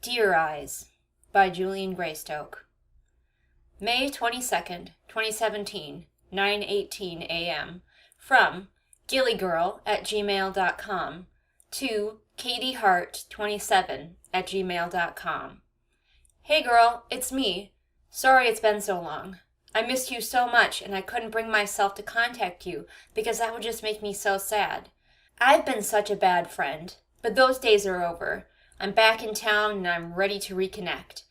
Dear Eyes by Julian Greystoke. May 22nd, 2017, 9:18 a.m. From gillygirl@gmail.com to katieheart27@gmail.com. Hey girl, it's me. Sorry it's been so long. I missed you so much and I couldn't bring myself to contact you because that would just make me so sad. I've been such a bad friend, but those days are over. I'm back in town and I'm ready to reconnect.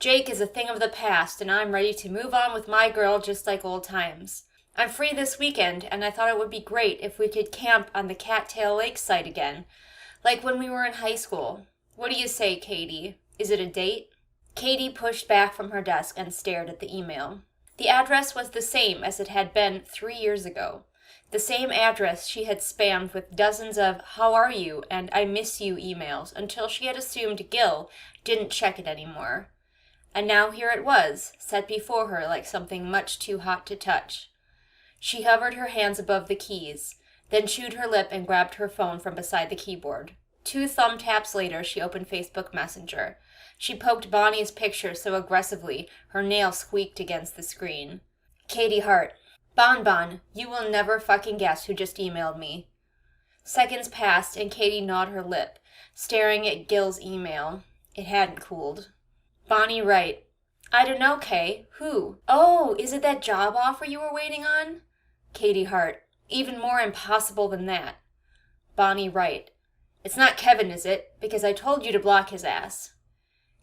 Jake is a thing of the past and I'm ready to move on with my girl just like old times. I'm free this weekend and I thought it would be great if we could camp on the Cattail Lake site again, like when we were in high school. What do you say, Kaidy? Is it a date? Kaidy pushed back from her desk and stared at the email. The address was the same as it had been 3 years ago. The same address she had spammed with dozens of "How are you?" and "I miss you" emails until she had assumed Gil didn't check it anymore. And now here it was, set before her like something much too hot to touch. She hovered her hands above the keys, then chewed her lip and grabbed her phone from beside the keyboard. 2 thumb taps later, she opened Facebook Messenger. She poked Bonnie's picture so aggressively her nail squeaked against the screen. Katie Hart. Bon, you will never fucking guess who just emailed me. Seconds passed and Katie gnawed her lip, staring at Gil's email. It hadn't cooled. Bonnie Wright. I don't know, Kay. Who? Oh, is it that job offer you were waiting on? Katie Hart. Even more impossible than that. Bonnie Wright. It's not Kevin, is it? Because I told you to block his ass.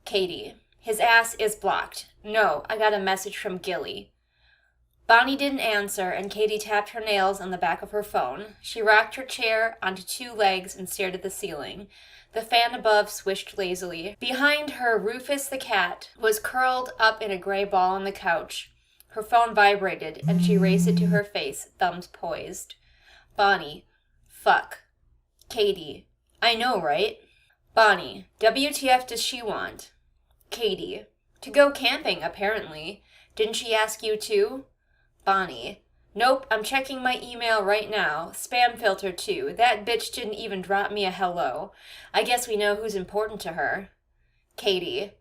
Katie. His ass is blocked. No, I got a message from Gilly. Bonnie didn't answer, and Katie tapped her nails on the back of her phone. She rocked her chair onto 2 legs and stared at the ceiling. The fan above swished lazily. Behind her, Rufus the cat was curled up in a gray ball on the couch. Her phone vibrated, and she raised it to her face, thumbs poised. Bonnie. Fuck. Katie. I know, right? Bonnie. WTF does she want? Katie. To go camping, apparently. Didn't she ask you too? Bonnie. Nope, I'm checking my email right now. Spam filter too. That bitch didn't even drop me a hello. I guess we know who's important to her. Katie.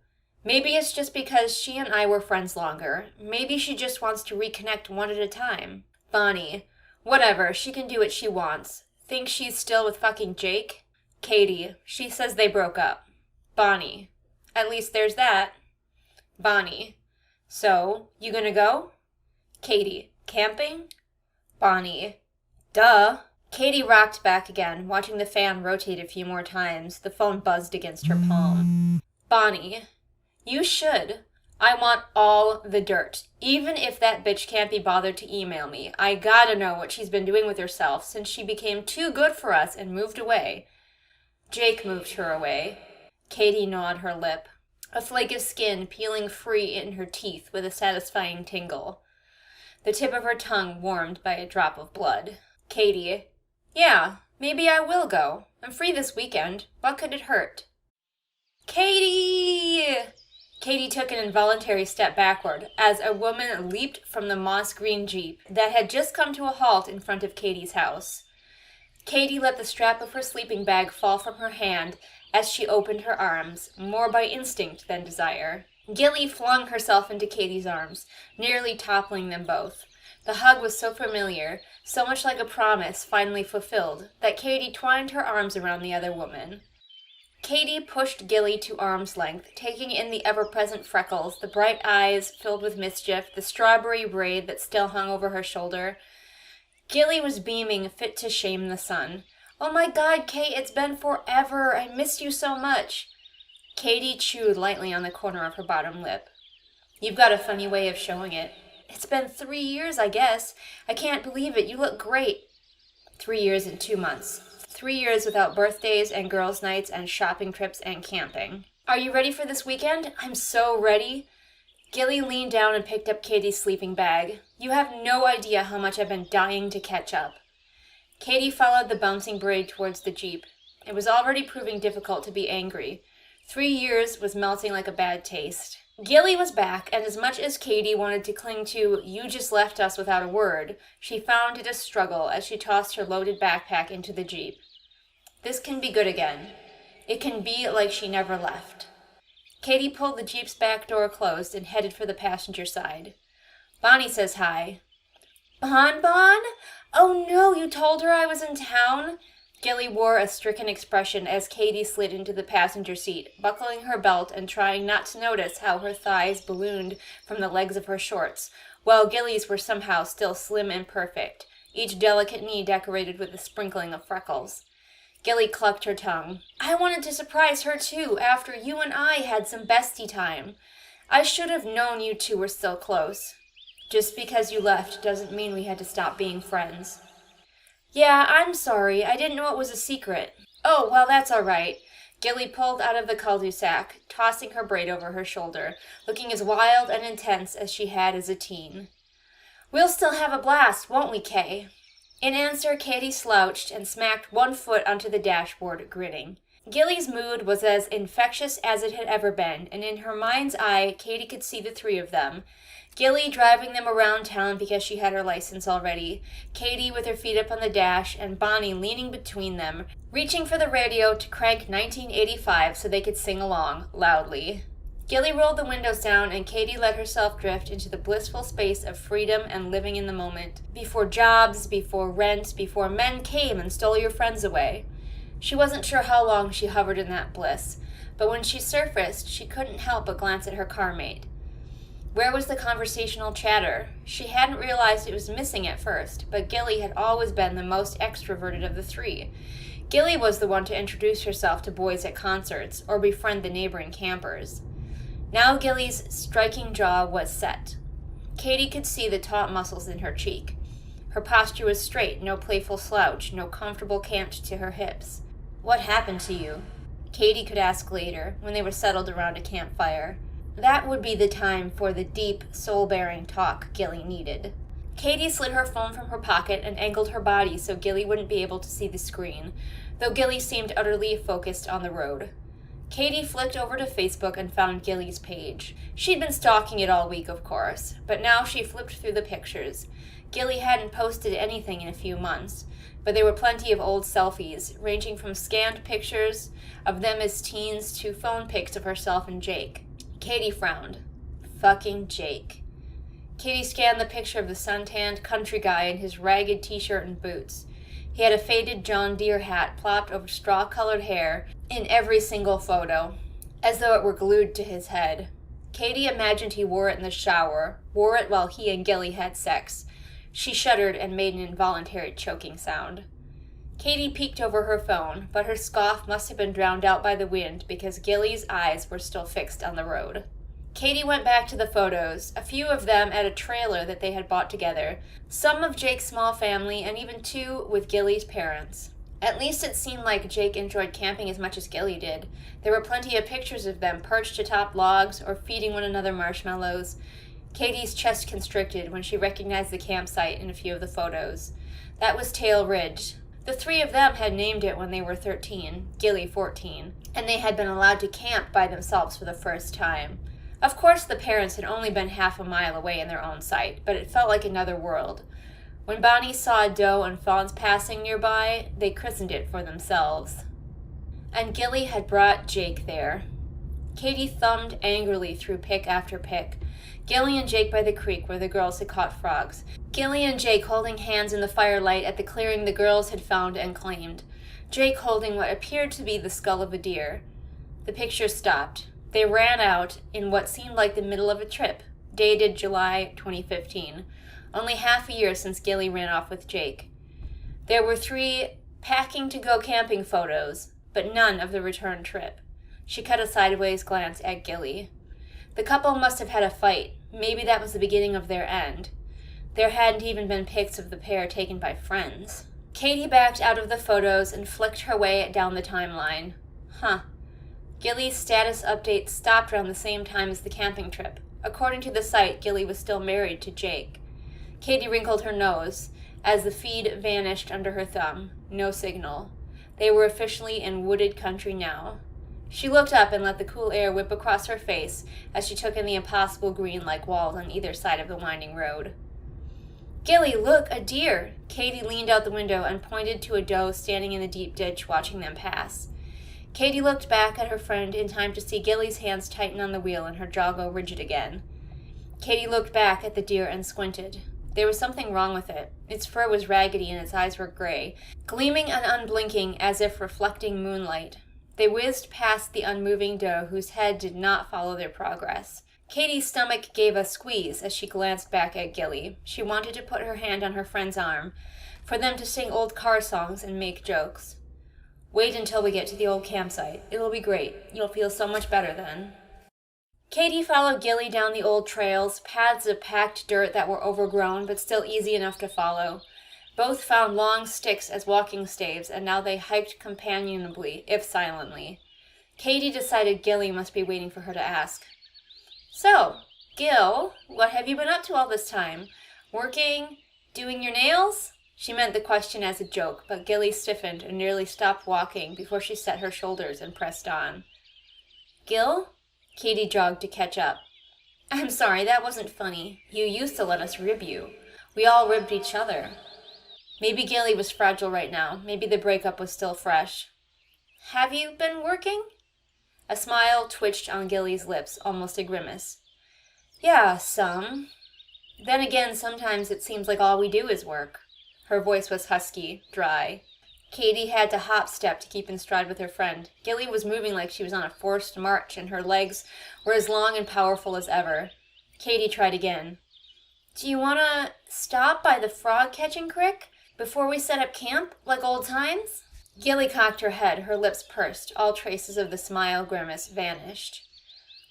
Maybe it's just because she and I were friends longer. Maybe she just wants to reconnect one at a time. Bonnie. Whatever, she can do what she wants. Think she's still with fucking Jake? Katie. She says they broke up. Bonnie. At least there's that. Bonnie. So, you gonna go? Katie. Camping? Bonnie. Duh. Katie rocked back again, watching the fan rotate a few more times. The phone buzzed against her palm. Bonnie. You should. I want all the dirt. Even if that bitch can't be bothered to email me. I gotta know what she's been doing with herself since she became too good for us and moved away. Jake moved her away. Katie gnawed her lip. A flake of skin peeling free in her teeth with a satisfying tingle. The tip of her tongue warmed by a drop of blood. Katie. Yeah, maybe I will go. I'm free this weekend. What could it hurt? Katie! Katie took an involuntary step backward as a woman leaped from the moss-green Jeep that had just come to a halt in front of Katie's house. Katie let the strap of her sleeping bag fall from her hand as she opened her arms, more by instinct than desire. Gilly flung herself into Katie's arms, nearly toppling them both. The hug was so familiar, so much like a promise finally fulfilled, that Katie twined her arms around the other woman. Katie pushed Gilly to arm's length, taking in the ever-present freckles, the bright eyes filled with mischief, the strawberry braid that still hung over her shoulder. Gilly was beaming, fit to shame the sun. Oh my God, Kate, it's been forever. I missed you so much. Katie chewed lightly on the corner of her bottom lip. You've got a funny way of showing it. It's been 3 years, I guess. I can't believe it. You look great. 3 years and 2 months. 3 years without birthdays and girls' nights and shopping trips and camping. Are you ready for this weekend? I'm so ready. Gilly leaned down and picked up Katie's sleeping bag. You have no idea how much I've been dying to catch up. Katie followed the bouncing braid towards the Jeep. It was already proving difficult to be angry. 3 years was melting like a bad taste. Gilly was back, and as much as Katie wanted to cling to "you just left us without a word," she found it a struggle as she tossed her loaded backpack into the Jeep. This can be good again. It can be like she never left. Kaidy pulled the Jeep's back door closed and headed for the passenger side. Bonnie says hi. Bon Bon? Oh no, you told her I was in town? Gilly wore a stricken expression as Kaidy slid into the passenger seat, buckling her belt and trying not to notice how her thighs ballooned from the legs of her shorts, while Gilly's were somehow still slim and perfect, each delicate knee decorated with a sprinkling of freckles. Gilly clucked her tongue. I wanted to surprise her too, after you and I had some bestie time. I should have known you two were still close. Just because you left doesn't mean we had to stop being friends. Yeah, I'm sorry. I didn't know it was a secret. Oh, well, that's all right. Gilly pulled out of the cul-de-sac, tossing her braid over her shoulder, looking as wild and intense as she had as a teen. We'll still have a blast, won't we, Kay? In answer, Kaidy slouched and smacked one foot onto the dashboard, grinning. Gilly's mood was as infectious as it had ever been, and in her mind's eye, Kaidy could see the three of them. Gilly driving them around town because she had her license already, Kaidy with her feet up on the dash, and Bonnie leaning between them, reaching for the radio to crank 1985 so they could sing along, loudly. Gilly rolled the windows down, and Kaidy let herself drift into the blissful space of freedom and living in the moment, before jobs, before rent, before men came and stole your friends away. She wasn't sure how long she hovered in that bliss, but when she surfaced, she couldn't help but glance at her carmate. Where was the conversational chatter? She hadn't realized it was missing at first, but Gilly had always been the most extroverted of the three. Gilly was the one to introduce herself to boys at concerts or befriend the neighboring campers. Now Gilly's striking jaw was set. Kaidy could see the taut muscles in her cheek. Her posture was straight, no playful slouch, no comfortable cant to her hips. What happened to you? Kaidy could ask later, when they were settled around a campfire. That would be the time for the deep, soul-bearing talk Gilly needed. Kaidy slid her phone from her pocket and angled her body so Gilly wouldn't be able to see the screen, though Gilly seemed utterly focused on the road. Kaidy flicked over to Facebook and found Gilly's page. She'd been stalking it all week, of course, but now she flipped through the pictures. Gilly hadn't posted anything in a few months, but there were plenty of old selfies, ranging from scanned pictures of them as teens to phone pics of herself and Jake. Kaidy frowned. Fucking Jake. Kaidy scanned the picture of the suntanned country guy in his ragged t-shirt and boots. He had a faded John Deere hat plopped over straw-colored hair in every single photo, as though it were glued to his head. Kaidy imagined he wore it in the shower, wore it while he and Gilly had sex. She shuddered and made an involuntary choking sound. Kaidy peeked over her phone, but her scoff must have been drowned out by the wind because Gilly's eyes were still fixed on the road. Kaidy went back to the photos, a few of them at a trailer that they had bought together, some of Jake's small family, and even two with Gilly's parents. At least it seemed like Jake enjoyed camping as much as Gilly did. There were plenty of pictures of them perched atop logs or feeding one another marshmallows. Kaidy's chest constricted when she recognized the campsite in a few of the photos. That was Tail Ridge. The three of them had named it when they were 13, Gilly 14, and they had been allowed to camp by themselves for the first time. Of course, the parents had only been half a mile away in their own sight, but it felt like another world. When Bonnie saw doe and fawns passing nearby, they christened it for themselves. And Gilly had brought Jake there. Kaidy thumbed angrily through pic after pic. Gilly and Jake by the creek where the girls had caught frogs. Gilly and Jake holding hands in the firelight at the clearing the girls had found and claimed. Jake holding what appeared to be the skull of a deer. The picture stopped. They ran out in what seemed like the middle of a trip, dated July 2015, only half a year since Gilly ran off with Jake. There were 3 packing-to-go camping photos, but none of the return trip. She cut a sideways glance at Gilly. The couple must have had a fight. Maybe that was the beginning of their end. There hadn't even been pics of the pair taken by friends. Kaidy backed out of the photos and flicked her way down the timeline. Gilly's status update stopped around the same time as the camping trip. According to the site, Gilly was still married to Jake. Kaidy wrinkled her nose as the feed vanished under her thumb. No signal. They were officially in wooded country now. She looked up and let the cool air whip across her face as she took in the impossible green-like walls on either side of the winding road. Gilly, look, a deer! Kaidy leaned out the window and pointed to a doe standing in the deep ditch watching them pass. Katie looked back at her friend in time to see Gilly's hands tighten on the wheel and her jaw go rigid again. Katie looked back at the deer and squinted. There was something wrong with it. Its fur was raggedy and its eyes were gray, gleaming and unblinking as if reflecting moonlight. They whizzed past the unmoving doe whose head did not follow their progress. Katie's stomach gave a squeeze as she glanced back at Gilly. She wanted to put her hand on her friend's arm, for them to sing old car songs and make jokes. Wait until we get to the old campsite. It'll be great. You'll feel so much better then. Katie followed Gilly down the old trails, paths of packed dirt that were overgrown but still easy enough to follow. Both found long sticks as walking staves, and now they hiked companionably, if silently. Katie decided Gilly must be waiting for her to ask. So, Gil, what have you been up to all this time? Working? Doing your nails? She meant the question as a joke, but Gilly stiffened and nearly stopped walking before she set her shoulders and pressed on. Gil? Katie jogged to catch up. I'm sorry, that wasn't funny. You used to let us rib you. We all ribbed each other. Maybe Gilly was fragile right now. Maybe the breakup was still fresh. Have you been working? A smile twitched on Gilly's lips, almost a grimace. Yeah, some. Then again, sometimes it seems like all we do is work. Her voice was husky, dry. Katie had to hop-step to keep in stride with her friend. Gilly was moving like she was on a forced march, and her legs were as long and powerful as ever. Katie tried again. Do you want to stop by the frog-catching crick before we set up camp, like old times? Gilly cocked her head, her lips pursed. All traces of the smile grimace vanished.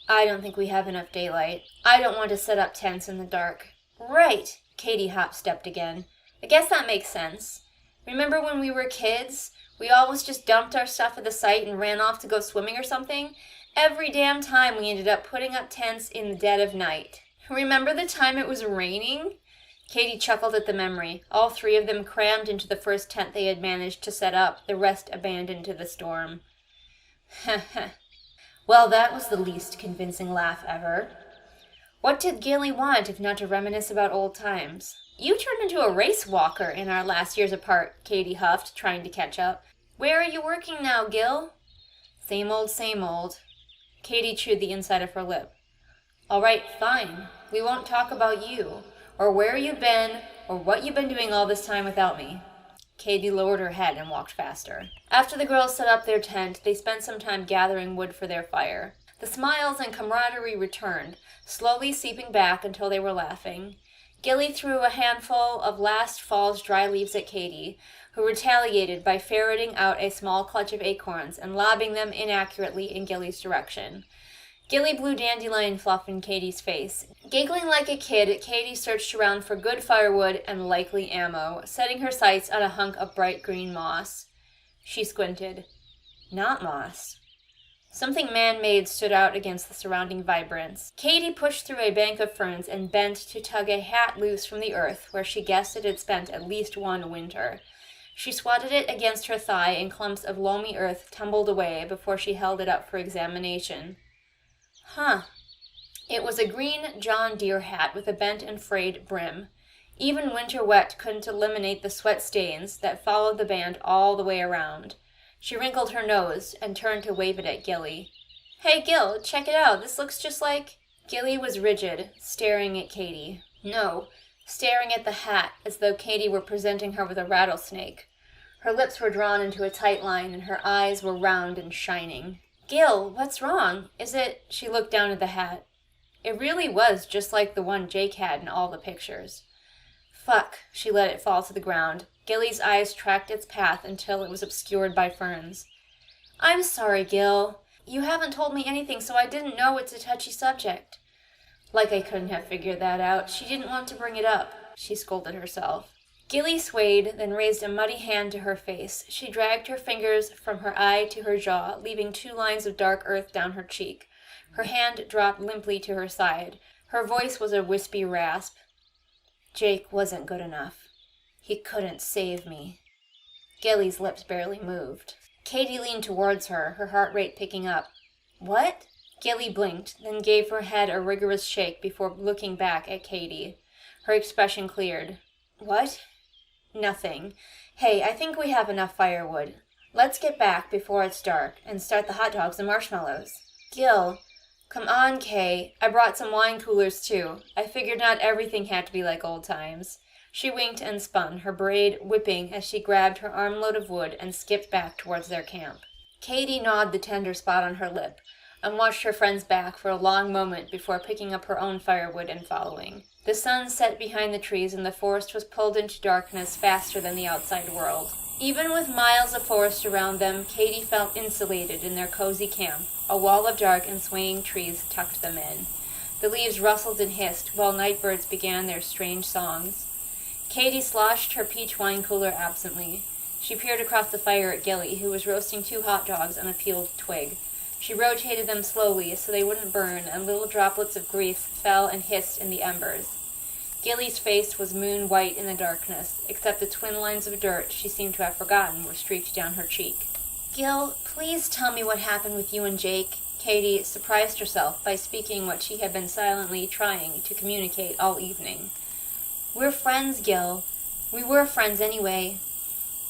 I don't think we have enough daylight. I don't want to set up tents in the dark. Right, Katie hop-stepped again. I guess that makes sense. Remember when we were kids? We always just dumped our stuff at the site and ran off to go swimming or something? Every damn time we ended up putting up tents in the dead of night. Remember the time it was raining? Katie chuckled at the memory. All three of them crammed into the first tent they had managed to set up, the rest abandoned to the storm. Well, that was the least convincing laugh ever. What did Gilly want if not to reminisce about old times? You turned into a race walker in our last years apart, Katie huffed, trying to catch up. Where are you working now, Gil? Same old, same old. Katie chewed the inside of her lip. All right, fine. We won't talk about you, or where you've been, or what you've been doing all this time without me. Katie lowered her head and walked faster. After the girls set up their tent, they spent some time gathering wood for their fire. The smiles and camaraderie returned, slowly seeping back until they were laughing. Gilly threw a handful of last fall's dry leaves at Katie, who retaliated by ferreting out a small clutch of acorns and lobbing them inaccurately in Gilly's direction. Gilly blew dandelion fluff in Katie's face. Giggling like a kid, Katie searched around for good firewood and likely ammo, setting her sights on a hunk of bright green moss. She squinted. Not moss. Something man-made stood out against the surrounding vibrance. Katie pushed through a bank of ferns and bent to tug a hat loose from the earth, where she guessed it had spent at least one winter. She swatted it against her thigh, and clumps of loamy earth tumbled away before she held it up for examination. Huh. It was a green John Deere hat with a bent and frayed brim. Even winter wet couldn't eliminate the sweat stains that followed the band all the way around. She wrinkled her nose and turned to wave it at Gilly. Hey, Gil, check it out. This looks just like... Gilly was rigid, staring at Katie. No, staring at the hat, as though Katie were presenting her with a rattlesnake. Her lips were drawn into a tight line, and her eyes were round and shining. Gil, what's wrong? Is it... She looked down at the hat. It really was just like the one Jake had in all the pictures. Fuck, she let it fall to the ground. Gilly's eyes tracked its path until it was obscured by ferns. I'm sorry, Gil. You haven't told me anything, so I didn't know it's a touchy subject. Like I couldn't have figured that out. She didn't want to bring it up. She scolded herself. Gilly swayed, then raised a muddy hand to her face. She dragged her fingers from her eye to her jaw, leaving 2 lines of dark earth down her cheek. Her hand dropped limply to her side. Her voice was a wispy rasp. Jake wasn't good enough. He couldn't save me. Gilly's lips barely moved. Katie leaned towards her, her heart rate picking up. What? Gilly blinked, then gave her head a rigorous shake before looking back at Katie. Her expression cleared. What? Nothing. Hey, I think we have enough firewood. Let's get back before it's dark and start the hot dogs and marshmallows. Gil, come on, Kay. I brought some wine coolers too. I figured not everything had to be like old times. She winked and spun, her braid whipping as she grabbed her armload of wood and skipped back towards their camp. Kaidy gnawed the tender spot on her lip and watched her friends back for a long moment before picking up her own firewood and following. The sun set behind the trees and the forest was pulled into darkness faster than the outside world. Even with miles of forest around them, Kaidy felt insulated in their cozy camp. A wall of dark and swaying trees tucked them in. The leaves rustled and hissed while night birds began their strange songs. Kaidy sloshed her peach wine cooler absently. She peered across the fire at Gilly, who was roasting 2 hot dogs on a peeled twig. She rotated them slowly so they wouldn't burn, and little droplets of grease fell and hissed in the embers. Gilly's face was moon-white in the darkness, except the twin lines of dirt she seemed to have forgotten were streaked down her cheek. Gil, please tell me what happened with you and Jake. Kaidy surprised herself by speaking what she had been silently trying to communicate all evening. We're friends, Gil. We were friends anyway.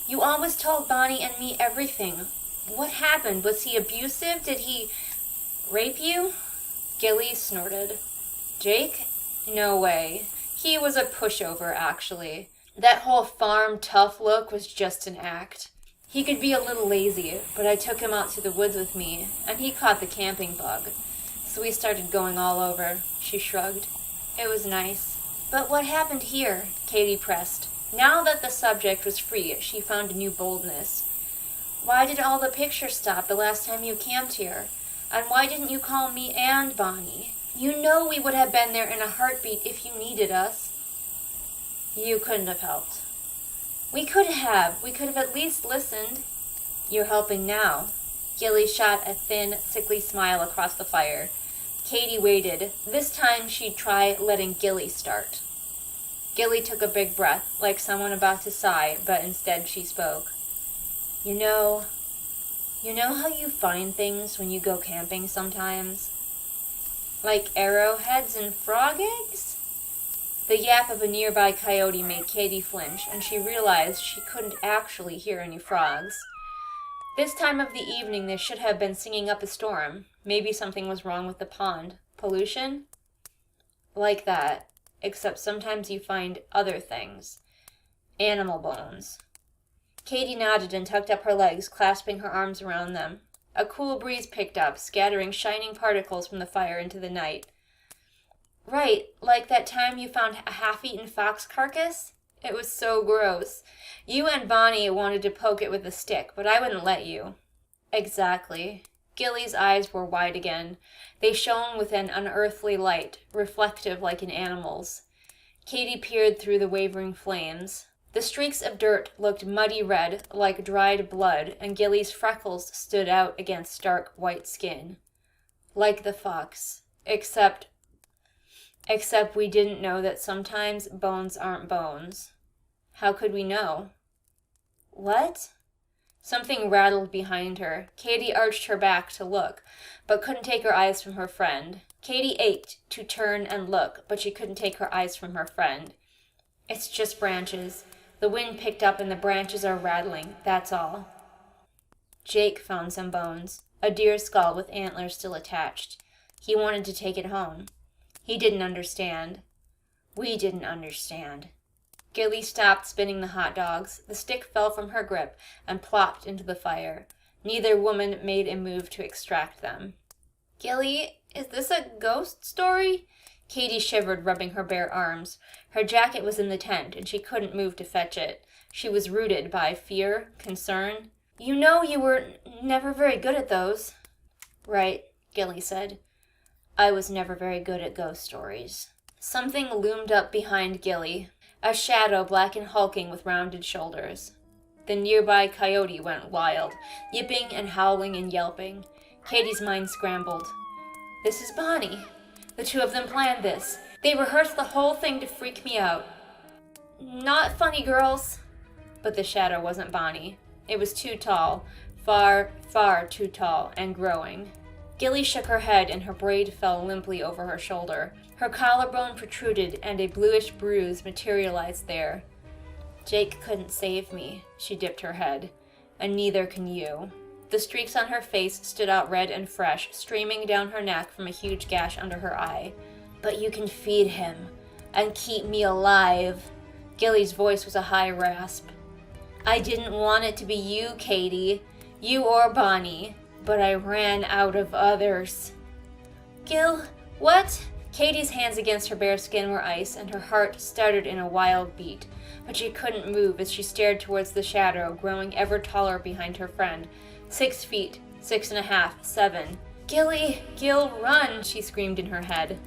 You always told Bonnie and me everything. What happened? Was he abusive? Did he rape you? Gilly snorted. Jake? No way. He was a pushover, actually. That whole farm tough look was just an act. He could be a little lazy, but I took him out to the woods with me, and he caught the camping bug. So we started going all over. She shrugged. It was nice. But what happened here? Kaidy pressed. Now that the subject was free, she found a new boldness. Why did all the pictures stop the last time you camped here? And why didn't you call me and Bonnie? You know we would have been there in a heartbeat if you needed us. You couldn't have helped. We could have. We could have at least listened. You're helping now. Gilly shot a thin, sickly smile across the fire. Kaidy waited. This time she'd try letting Gilly start. Gilly took a big breath, like someone about to sigh, but instead she spoke. You know how you find things when you go camping sometimes? Like arrowheads and frog eggs? The yap of a nearby coyote made Kaidy flinch, and she realized she couldn't actually hear any frogs. This time of the evening they should have been singing up a storm. Maybe something was wrong with the pond. Pollution? Like that, except sometimes you find other things. Animal bones. Kaidy nodded and tucked up her legs, clasping her arms around them. A cool breeze picked up, scattering shining particles from the fire into the night. Right, like that time you found a half-eaten fox carcass? It was so gross. You and Bonnie wanted to poke it with a stick, but I wouldn't let you. Exactly. Gilly's eyes were wide again. They shone with an unearthly light, reflective like an animal's. Kaidy peered through the wavering flames. The streaks of dirt looked muddy red, like dried blood, and Gilly's freckles stood out against dark white skin. Like the fox. Except we didn't know that sometimes bones aren't bones. How could we know? What? Something rattled behind her. Kaidy arched her back to look, but couldn't take her eyes from her friend. Kaidy ached to turn and look, but she couldn't take her eyes from her friend. It's just branches. The wind picked up and the branches are rattling, that's all. Jake found some bones, a deer skull with antlers still attached. He wanted to take it home. He didn't understand. We didn't understand. Gilly stopped spinning the hot dogs. The stick fell from her grip and plopped into the fire. Neither woman made a move to extract them. Gilly, is this a ghost story? Kaidy shivered, rubbing her bare arms. Her jacket was in the tent, and she couldn't move to fetch it. She was rooted by fear, concern. You know you were never very good at those. Right, Gilly said. I was never very good at ghost stories. Something loomed up behind Gilly, a shadow black and hulking with rounded shoulders. The nearby coyote went wild, yipping and howling and yelping. Kaidy's mind scrambled. This is Bonnie. The two of them planned this. They rehearsed the whole thing to freak me out. Not funny, girls. But the shadow wasn't Bonnie. It was too tall, far, far too tall, and growing. Gilly shook her head and her braid fell limply over her shoulder. Her collarbone protruded and a bluish bruise materialized there. Jake couldn't save me, she dipped her head. and neither can you. The streaks on her face stood out red and fresh, streaming down her neck from a huge gash under her eye. But you can feed him and keep me alive. Gilly's voice was a high rasp. I didn't want it to be you, Kaidy, you or Bonnie, but I ran out of others. Gil, what? Kaidy's hands against her bare skin were ice, and her heart stuttered in a wild beat, but she couldn't move as she stared towards the shadow growing ever taller behind her friend. 6 feet, 6.5, 7. Gilly, Gil, run, she screamed in her head.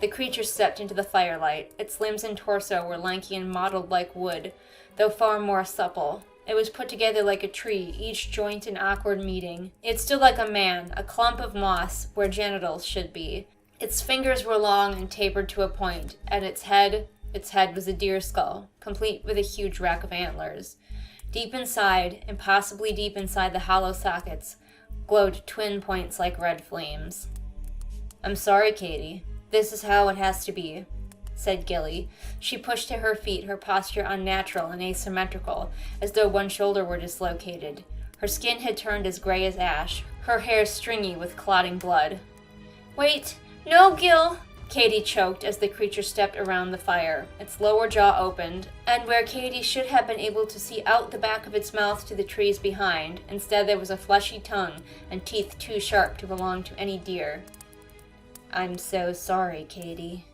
The creature stepped into the firelight. Its limbs and torso were lanky and mottled like wood, though far more supple. It was put together like a tree, each joint an awkward meeting. It stood like a man, a clump of moss where genitals should be. Its fingers were long and tapered to a point, and its head was a deer skull, complete with a huge rack of antlers. Deep inside, impossibly deep inside the hollow sockets, glowed twin points like red flames. I'm sorry, Kaidy. This is how it has to be, said Gilly. She pushed to her feet, her posture unnatural and asymmetrical, as though one shoulder were dislocated. Her skin had turned as gray as ash, her hair stringy with clotting blood. Wait, no, Gil! Kaidy choked as the creature stepped around the fire. Its lower jaw opened, and where Kaidy should have been able to see out the back of its mouth to the trees behind, instead there was a fleshy tongue and teeth too sharp to belong to any deer. I'm so sorry, Kaidy.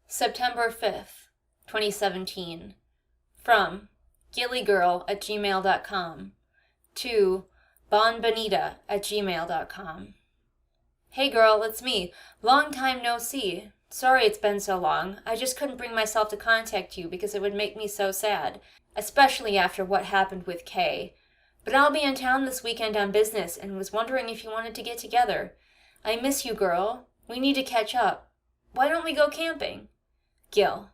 September 5th, 2017. From gillygirl@gmail.com to bonbonita@gmail.com. Hey girl, it's me. Long time no see. Sorry it's been so long. I just couldn't bring myself to contact you because it would make me so sad, especially after what happened with Kay. But I'll be in town this weekend on business and was wondering if you wanted to get together. I miss you, girl. We need to catch up. Why don't we go camping? Gil.